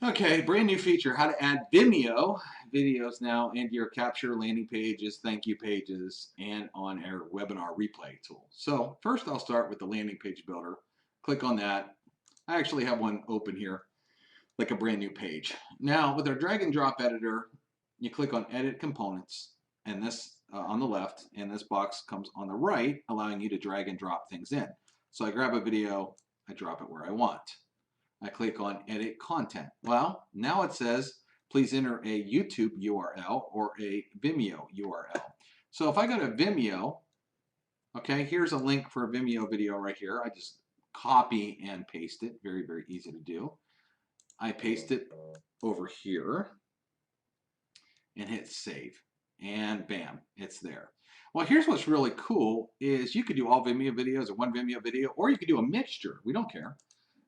Okay, brand new feature, how to add Vimeo videos now into your capture landing pages, thank you pages, and on our webinar replay tool. So first I'll start with the landing page builder. Click on that. I actually have one open here, like a brand new page. Now with our drag and drop editor, you click on edit components, and this on the left, and this box comes on the right, allowing you to drag and drop things in. So I grab a video, I drop it where I want. I click on edit content. Well, now it says, please enter a YouTube URL or a Vimeo URL. So if I go to Vimeo, okay, here's a link for a Vimeo video right here. I just copy and paste it. Very, very easy to do. I paste it over here and hit save. And bam, it's there. Well, here's what's really cool is you could do all Vimeo videos or one Vimeo video, or you could do a mixture. We don't care.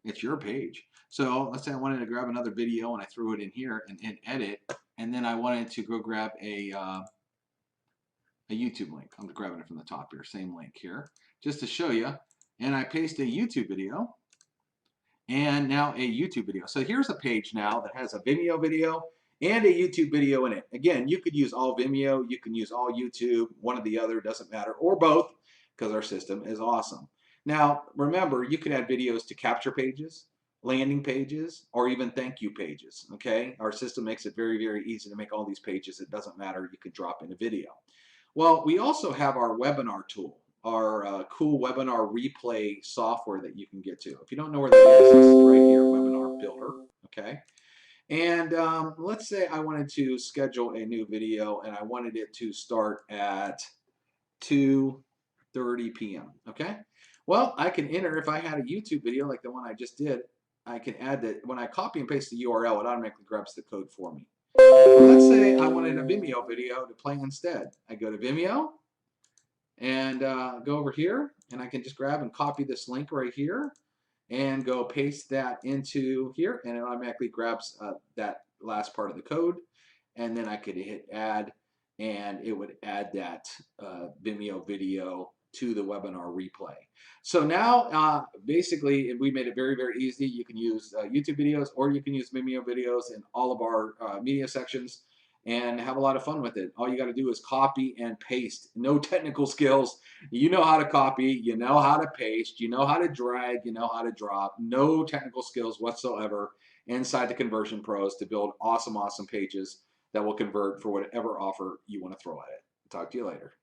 It's your page. So let's say I wanted to grab another video and I threw it in here and hit edit, and then I wanted to go grab a YouTube link. I'm grabbing it from the top here, same link here, just to show you. And I paste a YouTube video, and now a YouTube video. So here's a page now that has a Vimeo video and a YouTube video in it. Again, you could use all Vimeo, you can use all YouTube, one or the other, doesn't matter, or both, because our system is awesome. Now, remember, you can add videos to capture pages, landing pages, or even thank you pages, okay? Our system makes it very, very easy to make all these pages. It doesn't matter. You can drop in a video. Well, we also have our webinar tool, our cool webinar replay software that you can get to. If you don't know where that is, this is right here, Webinar Builder, okay? And let's say I wanted to schedule a new video and I wanted it to start at 2:30 p.m., okay? Well, I can enter, if I had a YouTube video like the one I just did, I can add that. When I copy and paste the URL, it automatically grabs the code for me. But let's say I wanted a Vimeo video to play instead. I go to Vimeo and go over here, and I can just grab and copy this link right here and go paste that into here, and it automatically grabs that last part of the code, and then I could hit add, and it would add that Vimeo video to the webinar replay. So now, basically, we made it very, very easy. You can use YouTube videos, or you can use Vimeo videos in all of our media sections and have a lot of fun with it. All you got to do is copy and paste. No technical skills. You know how to copy, you know how to paste, you know how to drag, you know how to drop. No technical skills whatsoever inside the Conversion Pros to build awesome, awesome pages that will convert for whatever offer you want to throw at it. Talk to you later.